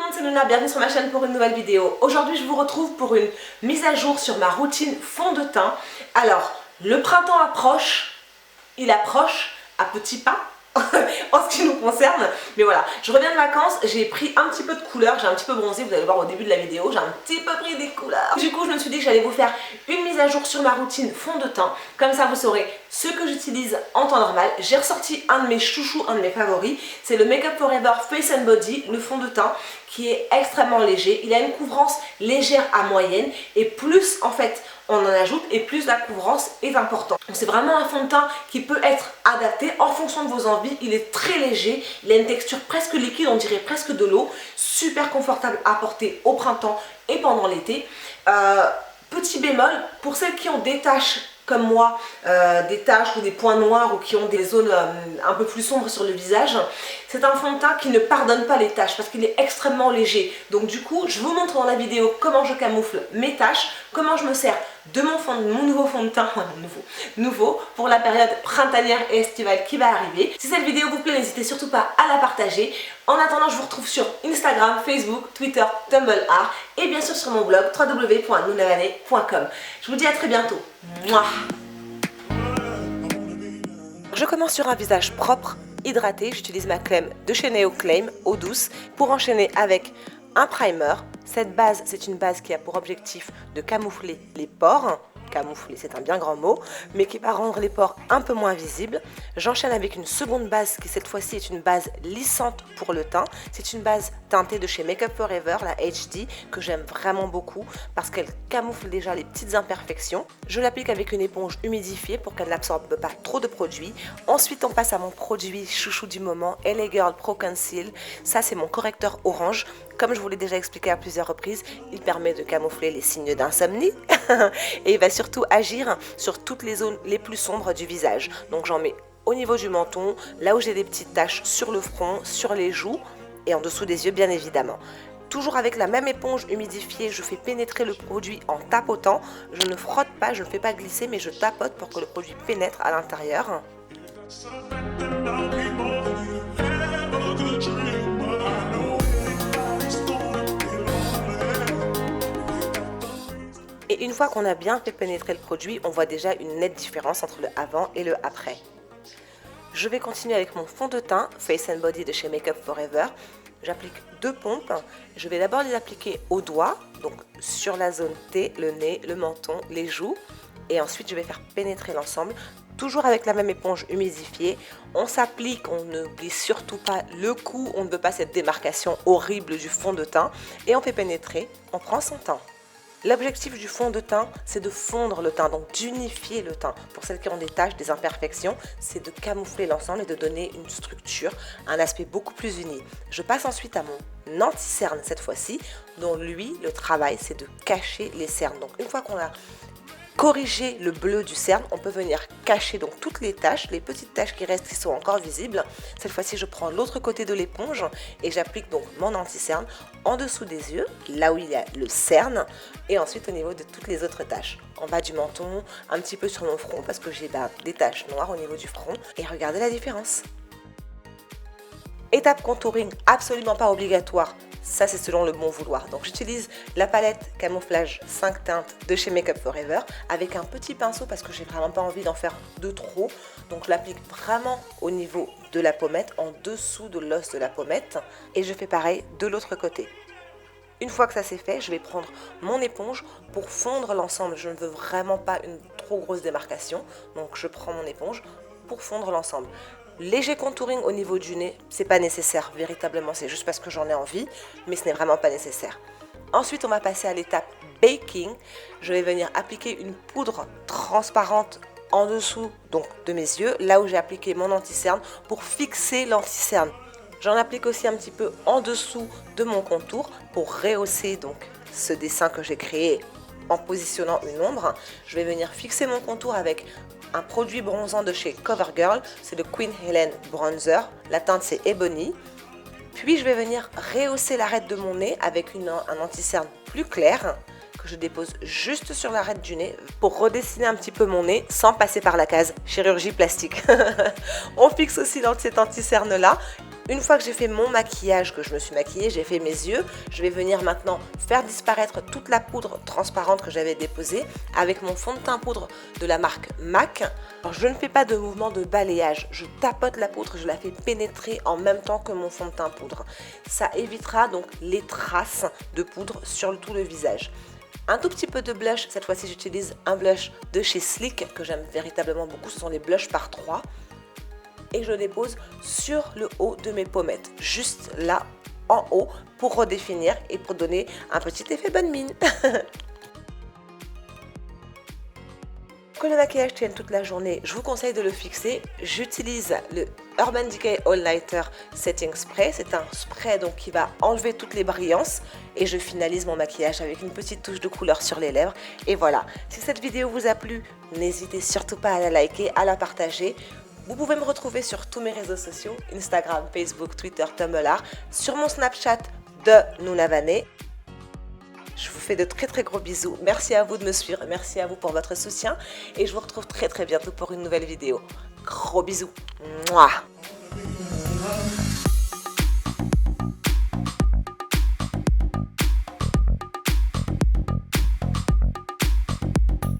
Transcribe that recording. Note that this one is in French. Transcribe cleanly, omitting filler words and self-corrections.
monde, c'est Luna, bienvenue sur ma chaîne pour une nouvelle vidéo. Aujourd'hui je vous retrouve pour une mise à jour sur ma routine fond de teint. Alors, le printemps approche, il approche à petits pas en ce qui nous concerne. Mais voilà, je reviens de vacances, j'ai pris un petit peu de couleur, j'ai un petit peu bronzé, vous allez voir au début de la vidéo, j'ai un petit peu pris des couleurs. Du coup je me suis dit que j'allais vous faire une mise à jour sur ma routine fond de teint. Comme ça vous saurez ce que j'utilise en temps normal. J'ai ressorti un de mes chouchous, un de mes favoris, c'est le Make Up For Ever Face and Body, le fond de teint qui est extrêmement léger. Il a une couvrance légère à moyenne et plus en fait on en ajoute et plus la couvrance est importante. C'est vraiment un fond de teint qui peut être adapté en fonction de vos envies. Il est très léger, il a une texture presque liquide, on dirait presque de l'eau. Super confortable à porter au printemps et pendant l'été. Petit bémol, pour celles qui ont des taches comme moi, des taches ou des points noirs ou qui ont des zones un peu plus sombres sur le visage, c'est un fond de teint qui ne pardonne pas les taches parce qu'il est extrêmement léger. Donc du coup, je vous montre dans la vidéo comment je camoufle mes taches, comment je me sers de mon nouveau fond de teint, nouveau pour la période printanière et estivale qui va arriver. Si cette vidéo vous plaît, n'hésitez surtout pas à la partager. En attendant, je vous retrouve sur Instagram, Facebook, Twitter, Tumblr et bien sûr sur mon blog www.lunavane.com. Je vous dis à très bientôt. Mouah. Je commence sur un visage propre, hydraté. J'utilise ma crème de chez Neoclaim, eau douce, pour enchaîner avec un primer. Cette base, c'est une base qui a pour objectif de camoufler les pores. Camoufler, c'est un bien grand mot, mais qui va rendre les pores un peu moins visibles. J'enchaîne avec une seconde base qui cette fois-ci est une base lissante pour le teint. C'est une base teintée de chez Make Up For Ever, la HD, que j'aime vraiment beaucoup parce qu'elle camoufle déjà les petites imperfections. Je l'applique avec une éponge humidifiée pour qu'elle n'absorbe pas trop de produit. Ensuite, on passe à mon produit chouchou du moment, LA Girl Pro Conceal. Ça, c'est mon correcteur orange. Comme je vous l'ai déjà expliqué à plusieurs reprises, il permet de camoufler les signes d'insomnie et il va surtout agir sur toutes les zones les plus sombres du visage. Donc j'en mets au niveau du menton, là où j'ai des petites taches sur le front, sur les joues et en dessous des yeux bien évidemment. Toujours avec la même éponge humidifiée, je fais pénétrer le produit en tapotant. Je ne frotte pas, je ne fais pas glisser, mais je tapote pour que le produit pénètre à l'intérieur. Et une fois qu'on a bien fait pénétrer le produit, on voit déjà une nette différence entre le avant et le après. Je vais continuer avec mon fond de teint Face and Body de chez Make Up For Ever. J'applique 2 pompes. Je vais d'abord les appliquer au doigt, donc sur la zone T, le nez, le menton, les joues. Et ensuite, je vais faire pénétrer l'ensemble, toujours avec la même éponge humidifiée. On s'applique, on ne glisse surtout pas le cou, on ne veut pas cette démarcation horrible du fond de teint. Et on fait pénétrer, on prend son temps. L'objectif du fond de teint, c'est de fondre le teint, donc d'unifier le teint. Pour celles qui ont des taches, des imperfections, c'est de camoufler l'ensemble et de donner une structure, un aspect beaucoup plus uni. Je passe ensuite à mon anti-cerne cette fois-ci, dont lui, le travail, c'est de cacher les cernes. Donc une fois qu'on a corriger le bleu du cerne, on peut venir cacher donc toutes les taches, les petites taches qui restent, qui sont encore visibles. Cette fois-ci, je prends l'autre côté de l'éponge et j'applique donc mon anti-cerne en dessous des yeux, là où il y a le cerne, et ensuite au niveau de toutes les autres taches. En bas du menton, un petit peu sur mon front parce que j'ai des taches noires au niveau du front. Et regardez la différence. Étape contouring, absolument pas obligatoire. Ça, c'est selon le bon vouloir. Donc, j'utilise la palette camouflage 5 teintes de chez Make Up For Ever avec un petit pinceau parce que j'ai vraiment pas envie d'en faire de trop. Donc, je l'applique vraiment au niveau de la pommette, en dessous de l'os de la pommette. Et je fais pareil de l'autre côté. Une fois que ça c'est fait, je vais prendre mon éponge pour fondre l'ensemble. Je ne veux vraiment pas une trop grosse démarcation. Donc, je prends mon éponge pour fondre l'ensemble. Léger contouring au niveau du nez, c'est pas nécessaire, véritablement, c'est juste parce que j'en ai envie, mais ce n'est vraiment pas nécessaire. Ensuite, on va passer à l'étape baking. Je vais venir appliquer une poudre transparente en dessous donc de mes yeux, là où j'ai appliqué mon anti-cerne pour fixer l'anti-cerne. J'en applique aussi un petit peu en dessous de mon contour pour rehausser donc ce dessin que j'ai créé en positionnant une ombre. Je vais venir fixer mon contour avec un produit bronzant de chez CoverGirl, c'est le Queen Helen Bronzer, la teinte c'est Ebony. Puis je vais venir rehausser l'arête de mon nez avec un anti-cerne plus clair que je dépose juste sur l'arête du nez pour redessiner un petit peu mon nez sans passer par la case chirurgie plastique. On fixe aussi dans cet anti-cerne là Une fois que j'ai fait mon maquillage, que je me suis maquillée, j'ai fait mes yeux, je vais venir maintenant faire disparaître toute la poudre transparente que j'avais déposée avec mon fond de teint poudre de la marque MAC. Alors, je ne fais pas de mouvement de balayage, je tapote la poudre, je la fais pénétrer en même temps que mon fond de teint poudre. Ça évitera donc les traces de poudre sur tout le visage. Un tout petit peu de blush, cette fois-ci j'utilise un blush de chez Sleek que j'aime véritablement beaucoup, ce sont les blushs par 3. Et je le dépose sur le haut de mes pommettes, juste là en haut pour redéfinir et pour donner un petit effet bonne mine. Pour que le maquillage tienne toute la journée, je vous conseille de le fixer. J'utilise le Urban Decay All Nighter Setting Spray. C'est un spray donc qui va enlever toutes les brillances et je finalise mon maquillage avec une petite touche de couleur sur les lèvres. Et voilà, si cette vidéo vous a plu, n'hésitez surtout pas à la liker, à la partager. Vous pouvez me retrouver sur tous mes réseaux sociaux, Instagram, Facebook, Twitter, Tumblr, sur mon Snapchat de Nounavané. Je vous fais de très très gros bisous. Merci à vous de me suivre, merci à vous pour votre soutien et je vous retrouve très très bientôt pour une nouvelle vidéo. Gros bisous. Mouah.